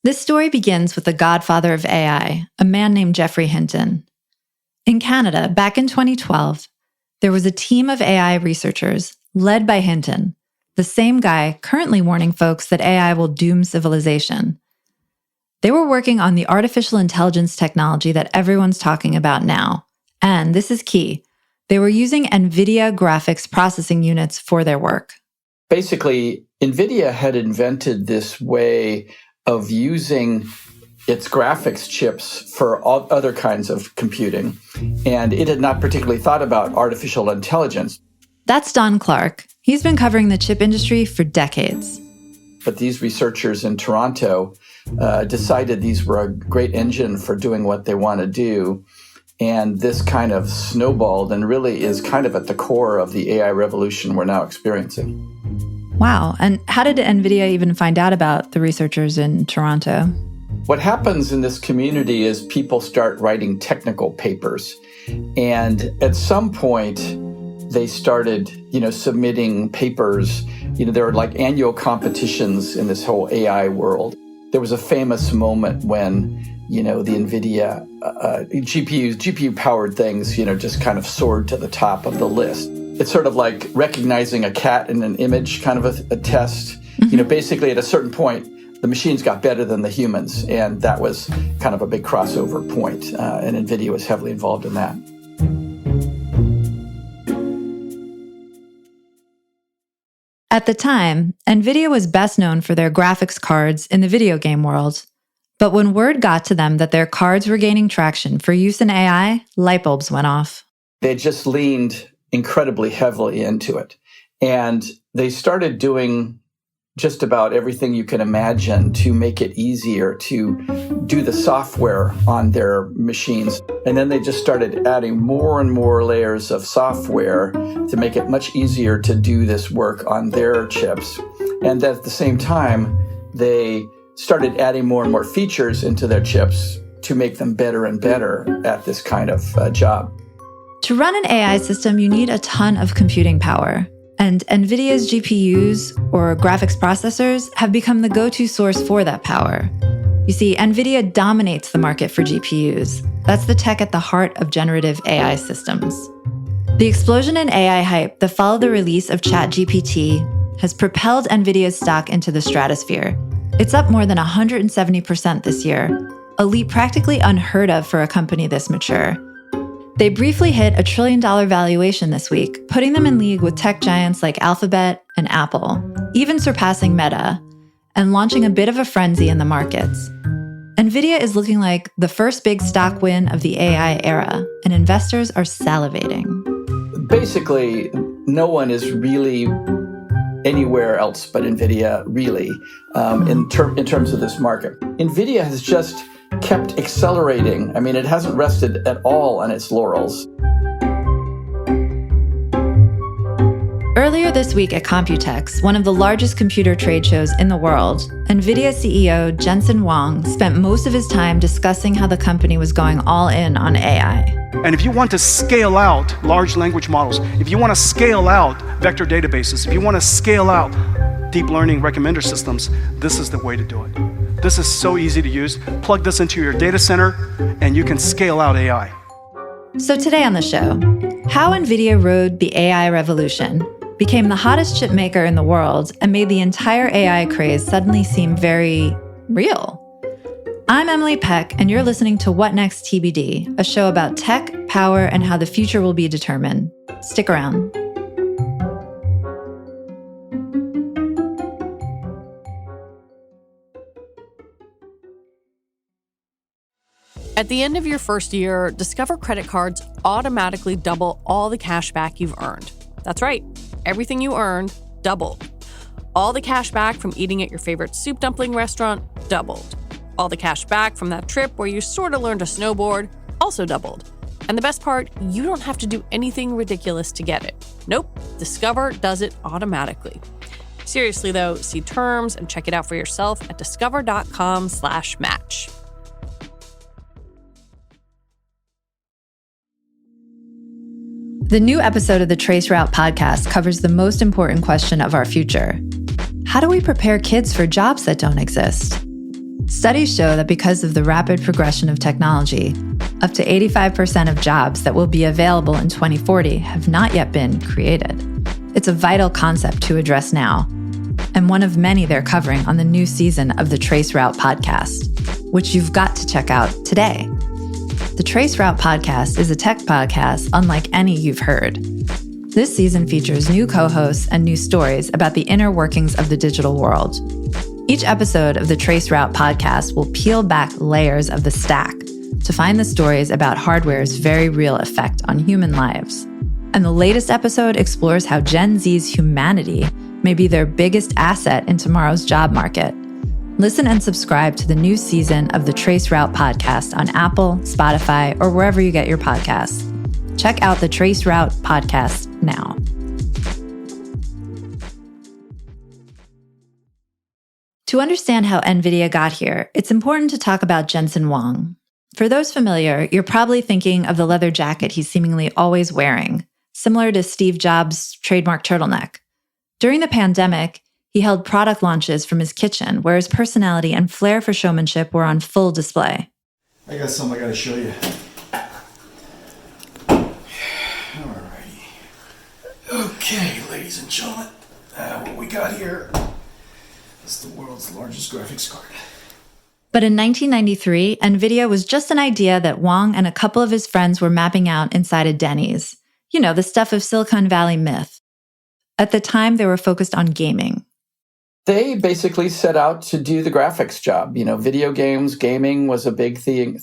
This story begins with the godfather of AI, a man named Geoffrey Hinton. In Canada, back in 2012, there was a team of AI researchers led by Hinton, the same guy currently warning folks that AI will doom civilization. They were working on the artificial intelligence technology that everyone's talking about now. And this is key. They were using Nvidia graphics processing units for their work. Basically, Nvidia had invented this way of using its graphics chips for all other kinds of computing, and it had not particularly thought about artificial intelligence. That's Don Clark. He's been covering the chip industry for decades. But these researchers in Toronto decided these were a great engine for doing what they want to do, and this kind of snowballed and really is kind of at the core of the AI revolution we're now experiencing. Wow. And how did NVIDIA even find out about the researchers in Toronto? What happens in this community is people start writing technical papers. And at some point, they started, submitting papers. There are like annual competitions in this whole AI world. There was a famous moment when, the NVIDIA GPU-powered things, just kind of soared to the top of the list. It's sort of like recognizing a cat in an image, kind of a test. Mm-hmm. Basically at a certain point, the machines got better than the humans, and that was kind of a big crossover point, and NVIDIA was heavily involved in that. At the time, NVIDIA was best known for their graphics cards in the video game world. But when word got to them that their cards were gaining traction for use in AI, light bulbs went off. They just leaned incredibly heavily into it. And they started doing just about everything you can imagine to make it easier to do the software on their machines. And then they just started adding more and more layers of software to make it much easier to do this work on their chips. And at the same time, they started adding more and more features into their chips to make them better and better at this kind of job. To run an AI system, you need a ton of computing power. And NVIDIA's GPUs, or graphics processors, have become the go-to source for that power. You see, NVIDIA dominates the market for GPUs. That's the tech at the heart of generative AI systems. The explosion in AI hype that followed the release of ChatGPT has propelled NVIDIA's stock into the stratosphere. It's up more than 170% this year, a leap practically unheard of for a company this mature. They briefly hit $1 trillion valuation this week, putting them in league with tech giants like Alphabet and Apple, even surpassing Meta, and launching a bit of a frenzy in the markets. NVIDIA is looking like the first big stock win of the AI era, and investors are salivating. Basically, no one is really anywhere else but NVIDIA, really, in terms of this market. NVIDIA has just kept accelerating. I mean, it hasn't rested at all on its laurels. Earlier this week at Computex, one of the largest computer trade shows in the world, NVIDIA CEO Jensen Huang spent most of his time discussing how the company was going all in on AI. And if you want to scale out large language models, if you want to scale out vector databases, if you want to scale out deep learning recommender systems, this is the way to do it. This is so easy to use. Plug this into your data center, and you can scale out AI. So today on the show, how NVIDIA rode the AI revolution, became the hottest chip maker in the world, and made the entire AI craze suddenly seem very real. I'm Emily Peck, and you're listening to What Next TBD, a show about tech, power, and how the future will be determined. Stick around. At the end of your first year, Discover credit cards automatically double all the cash back you've earned. That's right, everything you earned doubled. All the cash back from eating at your favorite soup dumpling restaurant doubled. All the cash back from that trip where you sort of learned to snowboard also doubled. And the best part, you don't have to do anything ridiculous to get it. Nope, Discover does it automatically. Seriously though, see terms and check it out for yourself at discover.com/match. The new episode of the Traceroute podcast covers the most important question of our future. How do we prepare kids for jobs that don't exist? Studies show that because of the rapid progression of technology, up to 85% of jobs that will be available in 2040 have not yet been created. It's a vital concept to address now, and one of many they're covering on the new season of the Traceroute podcast, which you've got to check out today. The Traceroute podcast is a tech podcast unlike any you've heard. This season features new co-hosts and new stories about the inner workings of the digital world. Each episode of the Traceroute podcast will peel back layers of the stack to find the stories about hardware's very real effect on human lives. And the latest episode explores how Gen Z's humanity may be their biggest asset in tomorrow's job market. Listen and subscribe to the new season of the Traceroute podcast on Apple, Spotify, or wherever you get your podcasts. Check out the Traceroute podcast now. To understand how Nvidia got here, it's important to talk about Jensen Huang. For those familiar, you're probably thinking of the leather jacket he's seemingly always wearing, similar to Steve Jobs' trademark turtleneck. During the pandemic, he held product launches from his kitchen, where his personality and flair for showmanship were on full display. I got something I gotta show you. Alrighty. Okay, ladies and gentlemen, what we got here is the world's largest graphics card. But in 1993, Nvidia was just an idea that Huang and a couple of his friends were mapping out inside a Denny's. You know, the stuff of Silicon Valley myth. At the time, they were focused on gaming. They basically set out to do the graphics job. Video games, gaming was a big thing.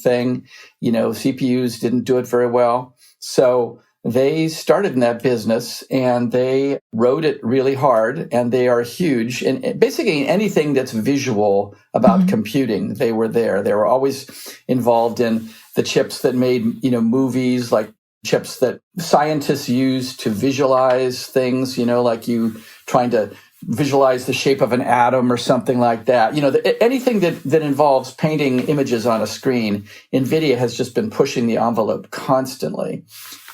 CPUs didn't do it very well. So they started in that business and they rode it really hard, and they are huge. And basically anything that's visual about computing, they were there. They were always involved in the chips that made, movies, like chips that scientists use to visualize things, like you trying to visualize the shape of an atom or something like that. Anything that involves painting images on a screen, Nvidia has just been pushing the envelope constantly.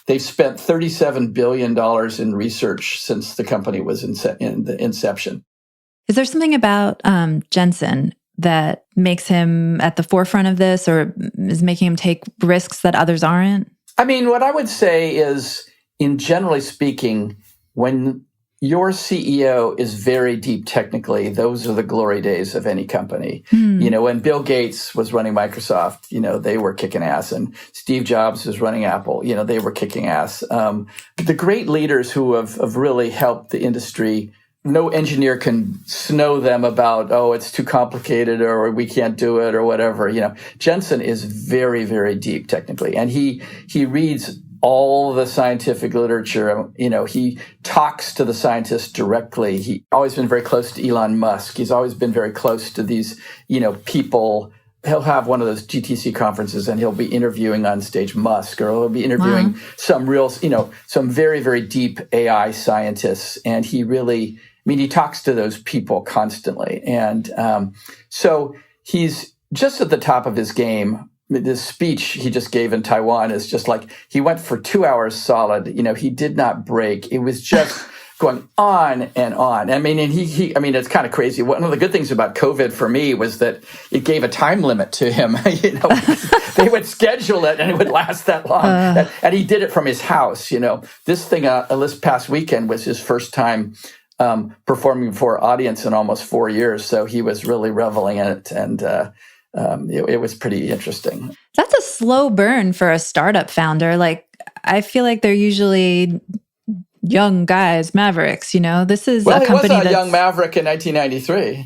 They've spent $37 billion in research since the company was in the inception. Is there something about Jensen that makes him at the forefront of this, or is making him take risks that others aren't? I mean, what I would say is, in generally speaking, when your CEO is very deep technically, those are the glory days of any company. When Bill Gates was running Microsoft, they were kicking ass. And Steve Jobs was running Apple, they were kicking ass. The great leaders who have really helped the industry, no engineer can snow them about, it's too complicated or we can't do it or whatever. Jensen is very, very deep technically. And he reads all the scientific literature. He talks to the scientists directly. He's always been very close to Elon Musk. He's always been very close to these, people. He'll have one of those GTC conferences and he'll be interviewing on stage Musk, or he'll be interviewing some real, some very, very deep AI scientists. And he really, he talks to those people constantly. And so he's just at the top of his game. This speech he just gave in Taiwan is just like, he went for 2 hours solid. He did not break. It was just going on and on. And it's kind of crazy. One of the good things about COVID for me was that it gave a time limit to him. They would schedule it and it would last that long. And he did it from his house. This thing, this past weekend was his first time performing before an audience in almost 4 years. So he was really reveling in it. And it was pretty interesting. That's a slow burn for a startup founder. I feel like they're usually young guys, mavericks, This is a company he was a young maverick in 1993.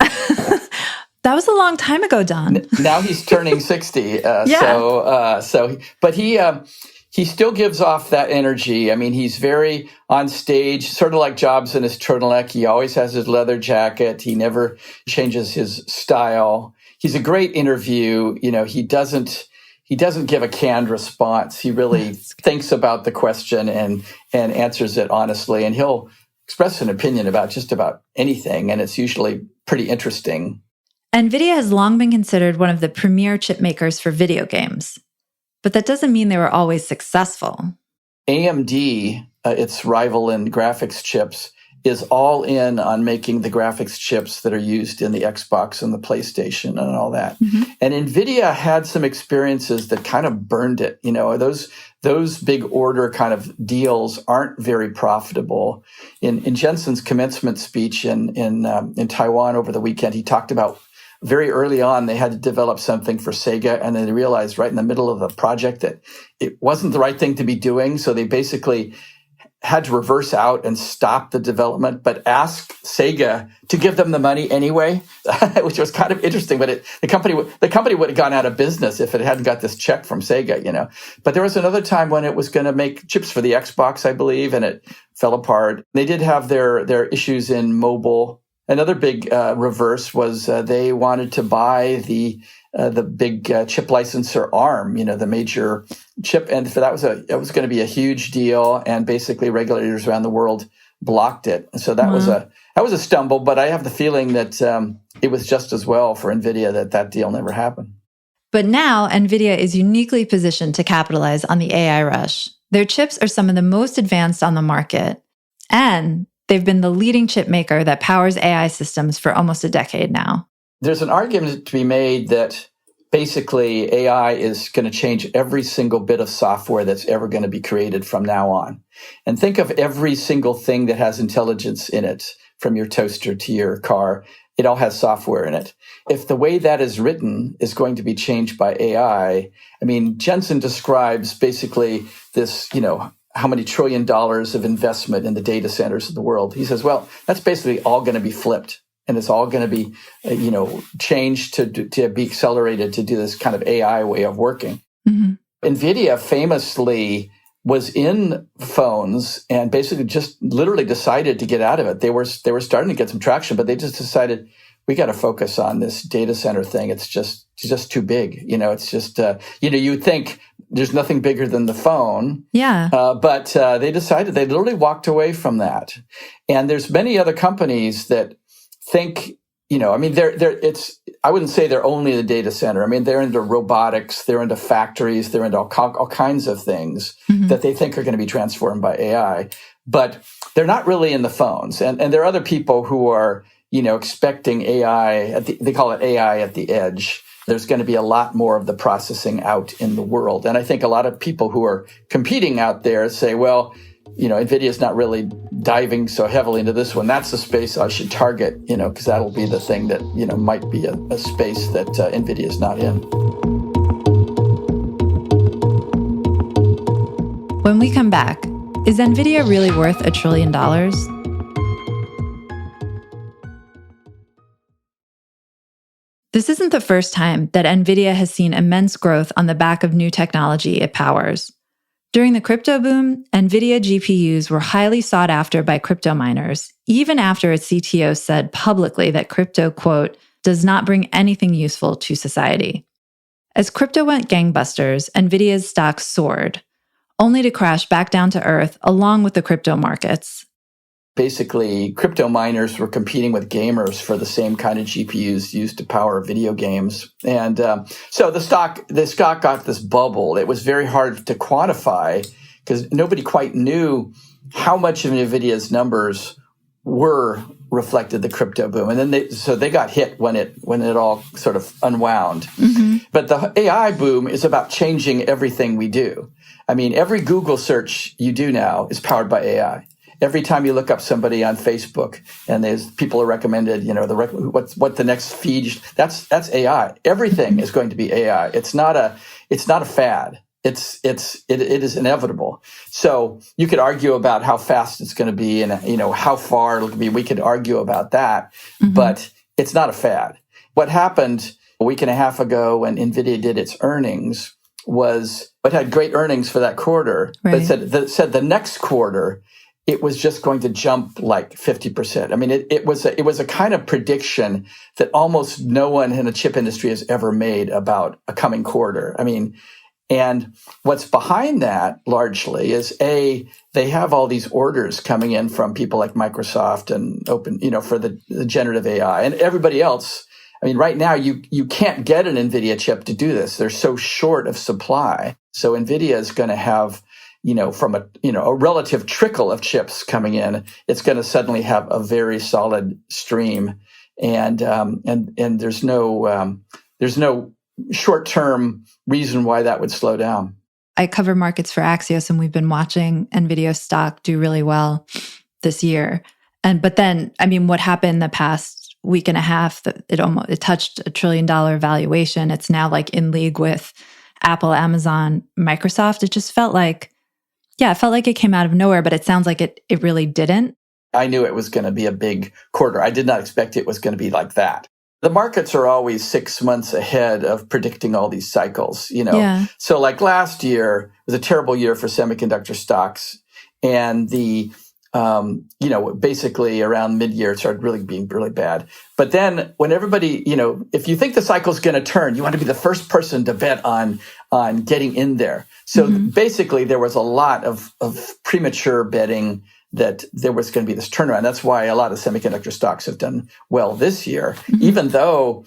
That was a long time ago, Don. Now he's turning 60. But he still gives off that energy. He's very on stage, sort of like Jobs in his turtleneck. He always has his leather jacket. He never changes his style. He's a great interview. He doesn't give a canned response. He really thinks about the question and answers it honestly. And he'll express an opinion about just about anything. And it's usually pretty interesting. Nvidia has long been considered one of the premier chip makers for video games. But that doesn't mean they were always successful. AMD, its rival in graphics chips, is all in on making the graphics chips that are used in the Xbox and the PlayStation and all that. And Nvidia had some experiences that kind of burned it. Those big order kind of deals aren't very profitable. In Jensen's commencement speech in Taiwan over the weekend, he talked about very early on they had to develop something for Sega, and then they realized right in the middle of the project that it wasn't the right thing to be doing. So they basically had to reverse out and stop the development, but ask Sega to give them the money anyway, which was kind of interesting. But the company would have gone out of business if it hadn't got this check from Sega, But there was another time when it was going to make chips for the Xbox, I believe, and it fell apart. They did have their issues in mobile. Another big reverse was they wanted to buy the big chip licensor ARM, the major chip, and that was going to be a huge deal, and basically regulators around the world blocked it. So that was a stumble. But I have the feeling that it was just as well for Nvidia that deal never happened. But now Nvidia is uniquely positioned to capitalize on the AI rush. Their chips are some of the most advanced on the market, and they've been the leading chip maker that powers AI systems for almost a decade now. There's an argument to be made that basically AI is going to change every single bit of software that's ever going to be created from now on. And think of every single thing that has intelligence in it, from your toaster to your car. It all has software in it. If the way that is written is going to be changed by AI, Jensen describes basically this, how many $1 trillion of investment in the data centers of the world. He says, well, that's basically all going to be flipped. And it's all going to be, changed to be accelerated to do this kind of AI way of working. Nvidia famously was in phones and basically just literally decided to get out of it. They were starting to get some traction, but they just decided we got to focus on this data center thing. It's just too big. It's just you would think there's nothing bigger than the phone. Yeah. But they decided they literally walked away from that. And there's many other companies that think, I wouldn't say they're only the data center. They're into robotics, they're into factories, they're into all kinds of things that they think are going to be transformed by AI, but they're not really in the phones. And there are other people who are, expecting AI, they call it AI at the edge. There's going to be a lot more of the processing out in the world. And I think a lot of people who are competing out there say, well, NVIDIA's not really diving so heavily into this one. That's the space I should target, because that'll be the thing that, might be a space that NVIDIA's not in. When we come back, is NVIDIA really worth $1 trillion? This isn't the first time that NVIDIA has seen immense growth on the back of new technology it powers. During the crypto boom, NVIDIA GPUs were highly sought after by crypto miners, even after its CTO said publicly that crypto, quote, does not bring anything useful to society. As crypto went gangbusters, NVIDIA's stock soared, only to crash back down to earth along with the crypto markets. Basically, crypto miners were competing with gamers for the same kind of GPUs used to power video games. And so the stock got this bubble. It was very hard to quantify because nobody quite knew how much of NVIDIA's numbers were reflected the crypto boom. And then they got hit when it all sort of unwound. But the AI boom is about changing everything we do. Every Google search you do now is powered by AI. Every time you look up somebody on Facebook and there's people are recommended, what the next feed, that's AI. Everything is going to be AI. It's not a fad. It is inevitable. So you could argue about how fast it's going to be and how far it'll be. We could argue about that, but it's not a fad. What happened a week and a half ago when Nvidia did its earnings was it had great earnings for that quarter, right. But said the next quarter it was just going to jump like 50%. It was a kind of prediction that almost no one in the chip industry has ever made about a coming quarter. And what's behind that largely is they have all these orders coming in from people like Microsoft and Open, for the generative AI and everybody else. Right now you can't get an NVIDIA chip to do this. They're so short of supply. So NVIDIA is going to have from a relative trickle of chips coming in, it's going to suddenly have a very solid stream, and there's no short-term reason why that would slow down. I cover markets for Axios, and we've been watching Nvidia stock do really well this year. But then, what happened the past week and a half? That it touched $1 trillion valuation. It's now like in league with Apple, Amazon, Microsoft. It just felt like, it came out of nowhere. But it sounds like it really didn't. I knew it was going to be a big quarter. I did not expect it was going to be like that. The markets are always 6 months ahead of predicting all these cycles, Yeah. So like last year was a terrible year for semiconductor stocks. And basically around mid-year, it started really being really bad. But then when everybody, if you think the cycle's going to turn, you want to be the first person to bet on getting in there. So basically there was a lot of premature betting that there was going to be this turnaround. That's why a lot of semiconductor stocks have done well this year, even though,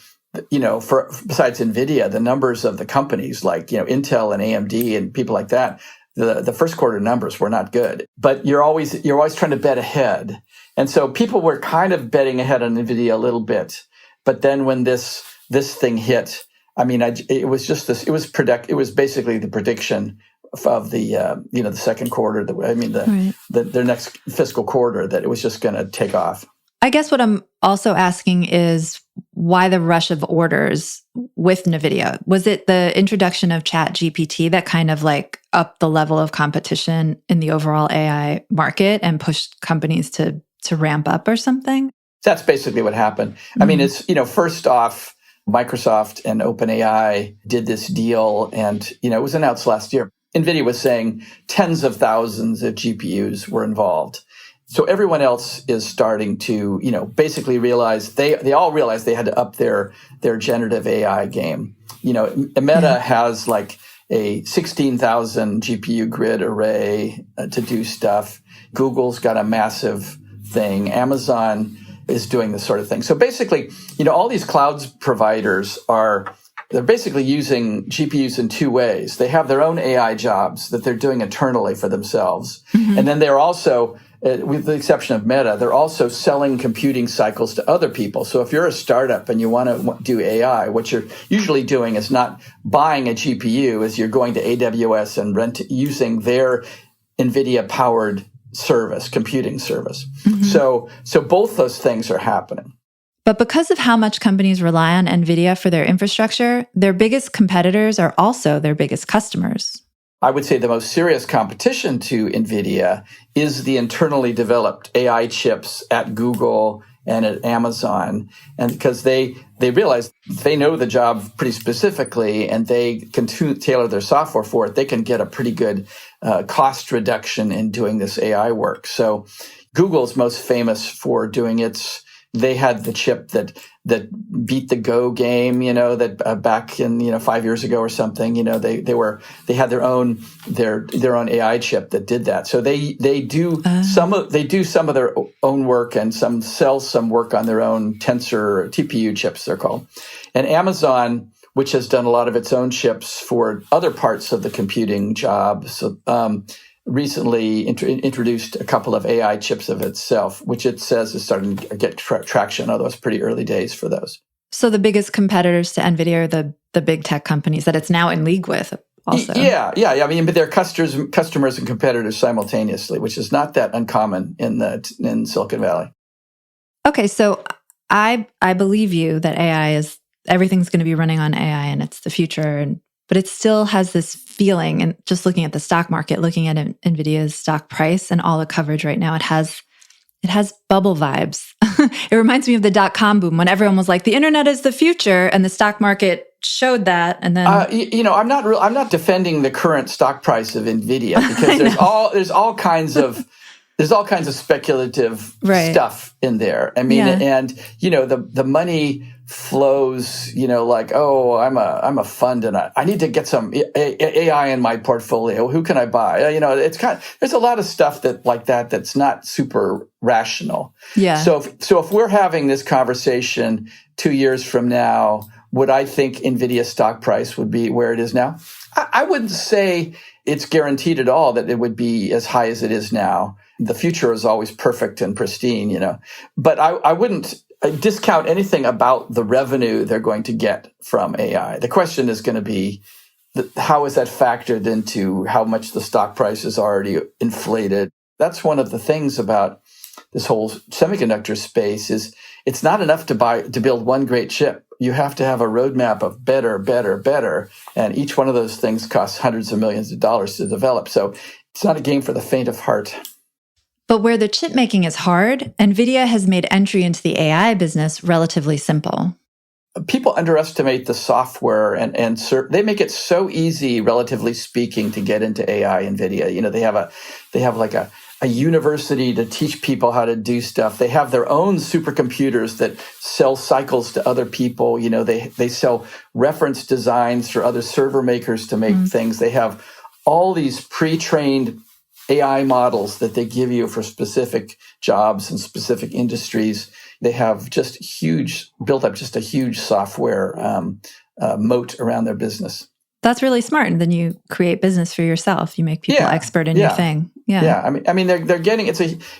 besides Nvidia, the numbers of the companies like, Intel and AMD and people like that, the first quarter numbers were not good. But you're always trying to bet ahead. And so people were kind of betting ahead on Nvidia a little bit. But then when this thing hit, it was just this, it was basically the prediction of the the second quarter, their next fiscal quarter, that it was just going to take off. I guess what I'm also asking is why the rush of orders with Nvidia? Was it the introduction of ChatGPT that kind of like upped the level of competition in the overall AI market and pushed companies to ramp up or something? That's basically what happened. It's, first off, Microsoft and OpenAI did this deal, and, it was announced last year. Nvidia was saying tens of thousands of GPUs were involved. So everyone else is starting to, basically realize they all realized they had to up their generative AI game. Meta has like a 16,000 GPU grid array to do stuff. Google's got a massive thing. Amazon is doing this sort of thing. So basically, all these cloud providers they're basically using GPUs in two ways. They have their own AI jobs that they're doing internally for themselves. And then they're also, with the exception of Meta, they're also selling computing cycles to other people. So if you're a startup and you want to do AI, what you're usually doing is not buying a GPU, is you're going to AWS and using their NVIDIA-powered service, computing service. So both those things are happening. But because of how much companies rely on Nvidia for their infrastructure, their biggest competitors are also their biggest customers. I would say the most serious competition to Nvidia is the internally developed AI chips at Google and at Amazon. And because they realize they know the job pretty specifically and they can tailor their software for it, they can get a pretty good cost reduction in doing this AI work. So Google's most famous for doing they had the chip that beat the Go game, that back in 5 years ago or something, they had their own AI chip that did that. So they do some of their own work and sell some work on their own Tensor TPU chips, they're called. And Amazon, which has done a lot of its own chips for other parts of the computing job, recently introduced a couple of AI chips of itself, which it says is starting to get traction, although it's pretty early days for those. So the biggest competitors to Nvidia are the big tech companies that it's now in league with also. Yeah. But they're customers and competitors simultaneously, which is not that uncommon in Silicon Valley. Okay, so I believe you that everything's going to be running on AI and it's the future, but it still has this feeling, and just looking at the stock market, looking at Nvidia's stock price and all the coverage right now, it has bubble vibes. It reminds me of the .com boom when everyone was like, the internet is the future, and the stock market showed that. And then, I'm not defending the current stock price of Nvidia because there's all kinds of speculative stuff in there. And the money flows, like, oh, I'm a fund and I need to get some AI in my portfolio. Who can I buy? It's there's a lot of stuff that's not super rational. Yeah. So if we're having this conversation 2 years from now, would I think Nvidia's stock price would be where it is now? I wouldn't say it's guaranteed at all that it would be as high as it is now. The future is always perfect and pristine, but I wouldn't discount anything about the revenue they're going to get from AI. The question is going to be, how is that factored into how much the stock price is already inflated? That's one of the things about this whole semiconductor space is it's not enough to build one great chip. You have to have a roadmap of better, better, better. And each one of those things costs hundreds of millions of dollars to develop. So it's not a game for the faint of heart. But where the chip making is hard, Nvidia has made entry into the AI business relatively simple. People underestimate the software and they make it so easy, relatively speaking, to get into AI. Nvidia, they have like a university to teach people how to do stuff. They have their own supercomputers that sell cycles to other people. They sell reference designs for other server makers to make things. They have all these pre-trained AI models that they give you for specific jobs and specific industries. They have built up a huge software moat around their business. That's really smart. And then you create business for yourself. You make people expert in your thing. Yeah. I mean, they're getting,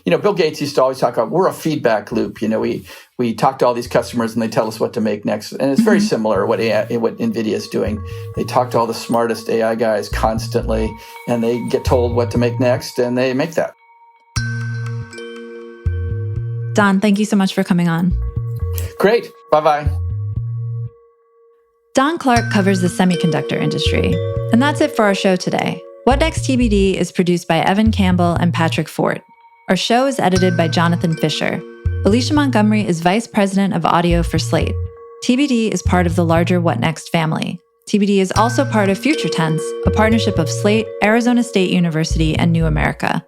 Bill Gates used to always talk about, we're a feedback loop. We talk to all these customers and they tell us what to make next. And it's very similar what Nvidia is doing. They talk to all the smartest AI guys constantly and they get told what to make next and they make that. Don, thank you so much for coming on. Great. Bye-bye. Don Clark covers the semiconductor industry. And that's it for our show today. What Next TBD is produced by Evan Campbell and Patrick Fort. Our show is edited by Jonathan Fisher. Alicia Montgomery is Vice President of Audio for Slate. TBD is part of the larger What Next family. TBD is also part of Future Tense, a partnership of Slate, Arizona State University, and New America.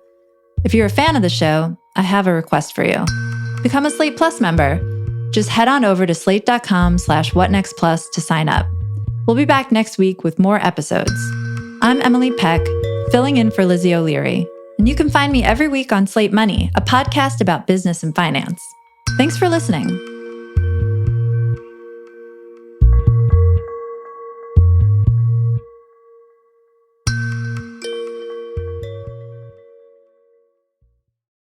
If you're a fan of the show, I have a request for you. Become a Slate Plus member. Just head on over to slate.com/whatnextplus to sign up. We'll be back next week with more episodes. I'm Emily Peck, filling in for Lizzie O'Leary, and you can find me every week on Slate Money, a podcast about business and finance. Thanks for listening.